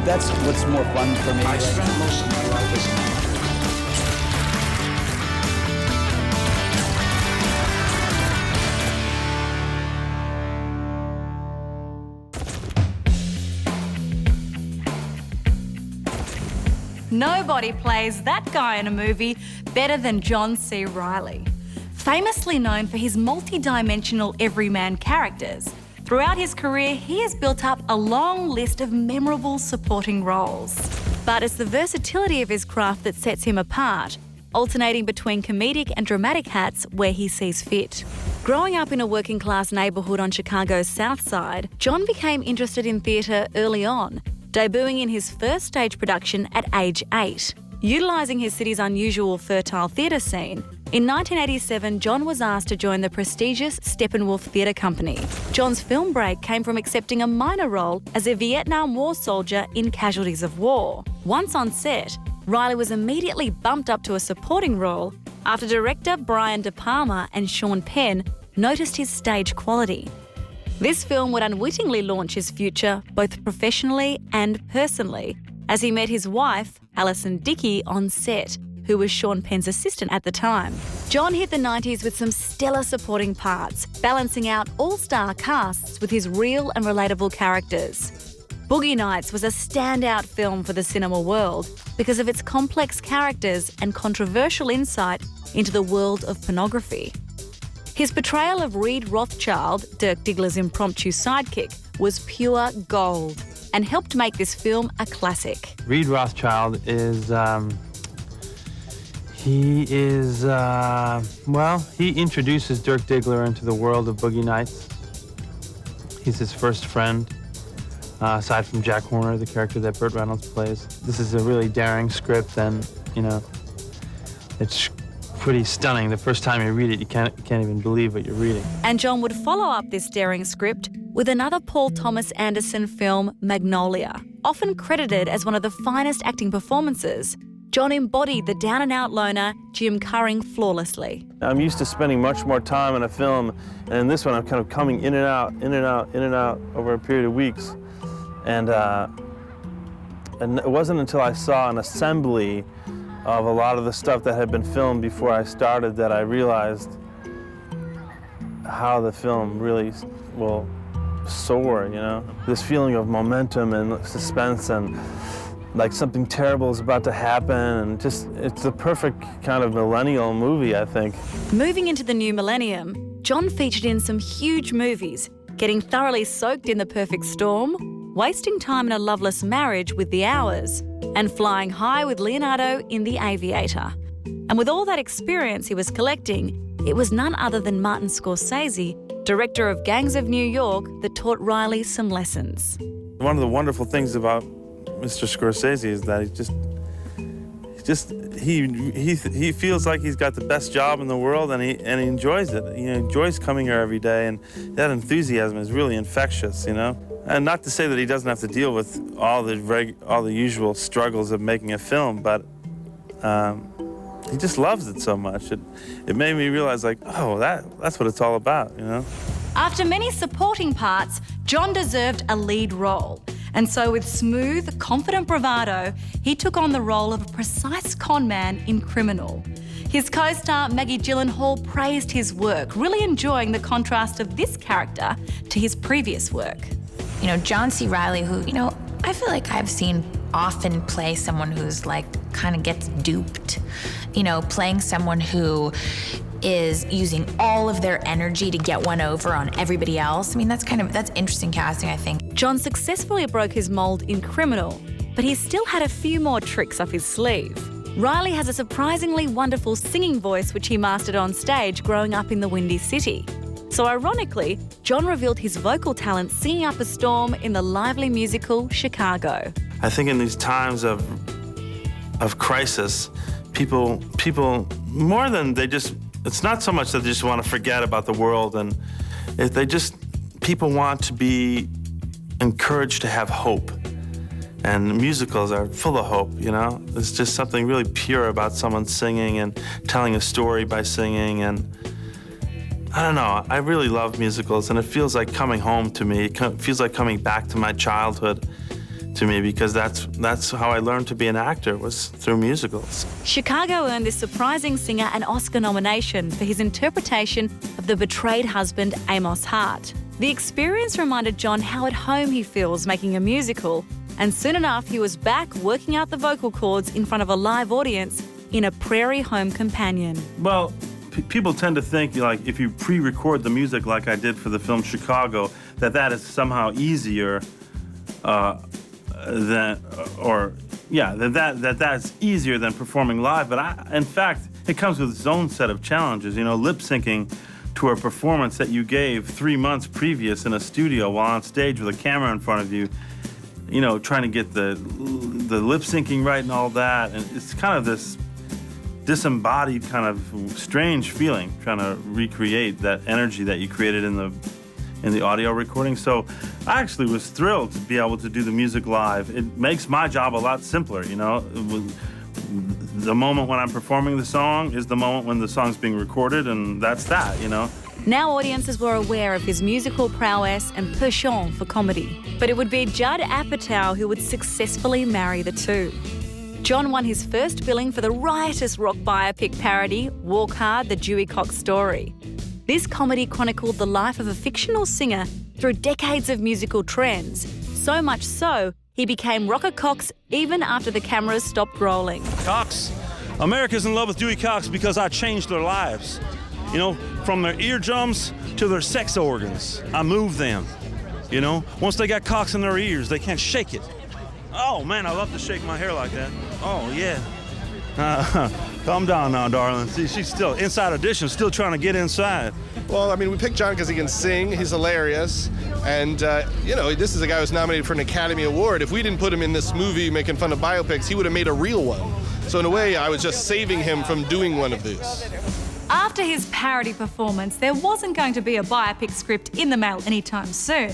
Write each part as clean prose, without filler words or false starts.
That's what's more fun for me. I spent most of my life as an actor. Nobody plays that guy in a movie better than John C Reilly. Famously known for his multi-dimensional everyman characters, throughout his career he has built up a long list of memorable supporting roles. But it's the versatility of his craft that sets him apart, alternating between comedic and dramatic hats where he sees fit. Growing up in a working-class neighbourhood on Chicago's South Side, John became interested in theatre early on, debuting in his first stage production at age 8. Utilising his city's unusual fertile theatre scene, in 1987 John was asked to join the prestigious Steppenwolf Theatre Company. John's film break came from accepting a minor role as a Vietnam War soldier in Casualties of War. Once on set, Reilly was immediately bumped up to a supporting role after director Brian De Palma and Sean Penn noticed his stage quality. This film would unwittingly launch his future both professionally and personally, as he met his wife, Alison Dickey, on set, who was Sean Penn's assistant at the time. John hit the 90s with some stellar supporting parts, balancing out all-star casts with his real and relatable characters. Boogie Nights was a standout film for the cinema world because of its complex characters and controversial insight into the world of pornography. His portrayal of Reed Rothschild, Dirk Diggler's impromptu sidekick, was pure gold and helped make this film a classic. Reed Rothschild is, he introduces Dirk Diggler into the world of Boogie Nights. He's his first friend, aside from Jack Horner, the character that Burt Reynolds plays. This is a really daring script, and, it's pretty stunning. The first time you read it, you can't even believe what you're reading. And John would follow up this daring script with another Paul Thomas Anderson film, Magnolia. Often credited as one of the finest acting performances, John embodied the down-and-out loner Jim Curring flawlessly. I'm used to spending much more time in a film, and in this one I'm kind of coming in and out, in and out, in and out over a period of weeks. And it wasn't until I saw an assembly of a lot of the stuff that had been filmed before I started that I realized how the film really will soar, This feeling of momentum and suspense and like something terrible is about to happen, and just, it's the perfect kind of millennial movie, I think. Moving into the new millennium, John featured in some huge movies, getting thoroughly soaked in The Perfect Storm, wasting time in a loveless marriage with The Hours, and flying high with Leonardo in The Aviator. And with all that experience he was collecting, it was none other than Martin Scorsese, director of Gangs of New York, that taught Reilly some lessons. One of the wonderful things about Mr. Scorsese is that he feels like he's got the best job in the world, and he enjoys it. He enjoys coming here every day, and that enthusiasm is really infectious, And not to say that he doesn't have to deal with all the usual struggles of making a film, but he just loves it so much. It made me realize, that's what it's all about, After many supporting parts, John deserved a lead role. And so with smooth, confident bravado, he took on the role of a precise con man in Criminal. His co-star Maggie Gyllenhaal praised his work, really enjoying the contrast of this character to his previous work. John C Reilly, who, I feel like I've seen often play someone who's kind of gets duped, playing someone who is using all of their energy to get one over on everybody else. That's interesting casting, I think. John successfully broke his mould in Criminal, but he still had a few more tricks up his sleeve. Reilly has a surprisingly wonderful singing voice which he mastered on stage growing up in the Windy City. So ironically, John revealed his vocal talent singing up a storm in the lively musical Chicago. I think in these times of crisis, people more than it's not so much that they just want to forget about the world, and people want to be encouraged to have hope. And musicals are full of hope, There's just something really pure about someone singing and telling a story by singing, and I don't know, I really love musicals, and it feels like coming home to me. It feels like coming back to my childhood, to me, because that's how I learned to be an actor, was through musicals. Chicago earned this surprising singer an Oscar nomination for his interpretation of the betrayed husband Amos Hart. The experience reminded John how at home he feels making a musical, and soon enough he was back working out the vocal cords in front of a live audience in A Prairie Home Companion. Well, people tend to think, like, if you pre-record the music like I did for the film Chicago, that is somehow easier that's easier than performing live. But in fact, it comes with its own set of challenges. You know, lip syncing to a performance that you gave 3 months previous in a studio while on stage with a camera in front of you. You know, trying to get the lip syncing right and all that, and it's kind of this disembodied kind of strange feeling, trying to recreate that energy that you created in the audio recording. So I actually was thrilled to be able to do the music live. It makes my job a lot simpler, you know. The moment when I'm performing the song is the moment when the song's being recorded, and that's that, you know. Now audiences were aware of his musical prowess and penchant for comedy. But it would be Judd Apatow who would successfully marry the two. John won his first billing for the riotous rock biopic parody, Walk Hard, The Dewey Cox Story. This comedy chronicled the life of a fictional singer through decades of musical trends, so much so he became Rocker Cox even after the cameras stopped rolling. Cox, America's in love with Dewey Cox because I changed their lives. You know, from their eardrums to their sex organs. I moved them, you know. Once they got Cox in their ears, they can't shake it. Oh, man, I love to shake my hair like that. Oh, yeah. Calm down now, darling. See, she's still, Inside Edition, still trying to get inside. Well, I mean, we picked John because he can sing, he's hilarious, and, you know, this is a guy who was nominated for an Academy Award. If we didn't put him in this movie making fun of biopics, he would have made a real one. So in a way, I was just saving him from doing one of these. After his parody performance, there wasn't going to be a biopic script in the mail anytime soon.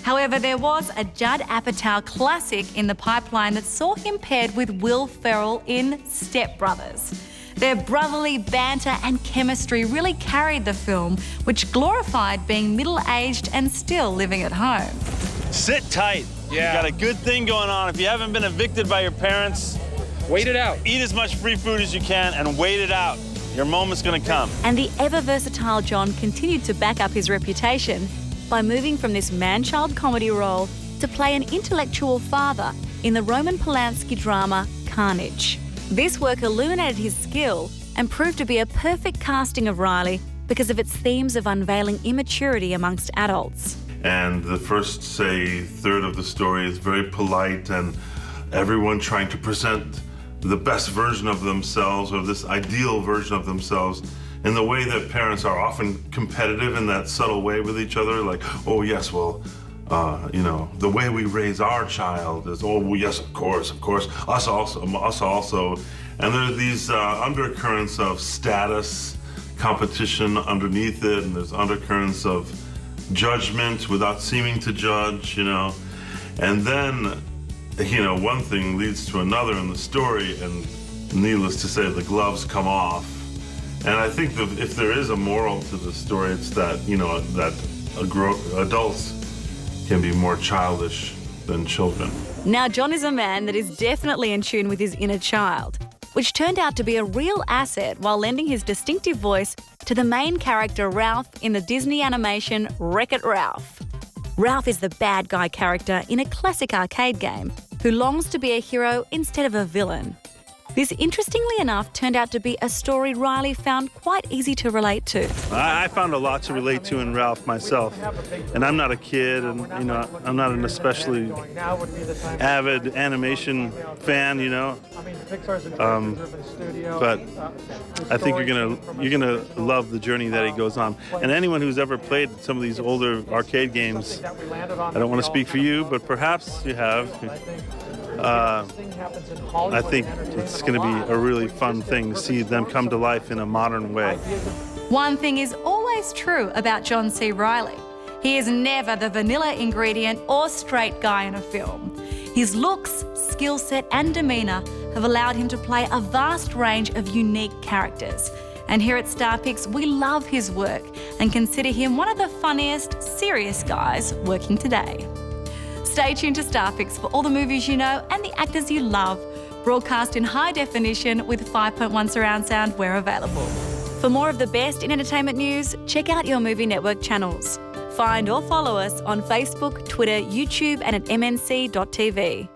However, there was a Judd Apatow classic in the pipeline that saw him paired with Will Ferrell in Step Brothers. Their brotherly banter and chemistry really carried the film, which glorified being middle-aged and still living at home. Sit tight. Yeah. You got a good thing going on. If you haven't been evicted by your parents, Wait it out. eat as much free food as you can and wait it out. Your moment's gonna come. And the ever-versatile John continued to back up his reputation by moving from this man-child comedy role to play an intellectual father in the Roman Polanski drama Carnage. This work illuminated his skill and proved to be a perfect casting of Reilly because of its themes of unveiling immaturity amongst adults. And the first, say, third of the story is very polite and everyone trying to present the best version of themselves, or this ideal version of themselves, in the way that parents are often competitive in that subtle way with each other, like, oh yes, well, you know, the way we raise our child is, oh well, yes, of course, us also. And there are these undercurrents of status, competition underneath it, and there's undercurrents of judgment without seeming to judge, you know. And then, you know, one thing leads to another in the story, and needless to say, the gloves come off. And I think that if there is a moral to the story, it's that, you know, that adults can be more childish than children. Now, John is a man that is definitely in tune with his inner child, which turned out to be a real asset while lending his distinctive voice to the main character Ralph in the Disney animation Wreck-It Ralph. Ralph is the bad guy character in a classic arcade game who longs to be a hero instead of a villain. This, interestingly enough, turned out to be a story Reilly found quite easy to relate to. I found a lot to relate to in Ralph myself. And I'm not a kid, and, you know, I'm not an especially avid animation fan, you know. But I think you're gonna love the journey that he goes on. And anyone who's ever played some of these older arcade games, I don't want to speak for you, but perhaps you have. I think it's going to be a really fun thing to see them come to life in a modern way. One thing is always true about John C Reilly. He is never the vanilla ingredient or straight guy in a film. His looks, skill set and demeanour have allowed him to play a vast range of unique characters. And here at StarPix, we love his work and consider him one of the funniest, serious guys working today. Stay tuned to Starfix for all the movies you know and the actors you love, broadcast in high definition with 5.1 surround sound where available. For more of the best in entertainment news, check out your Movie Network channels. Find or follow us on Facebook, Twitter, YouTube and at mnc.tv.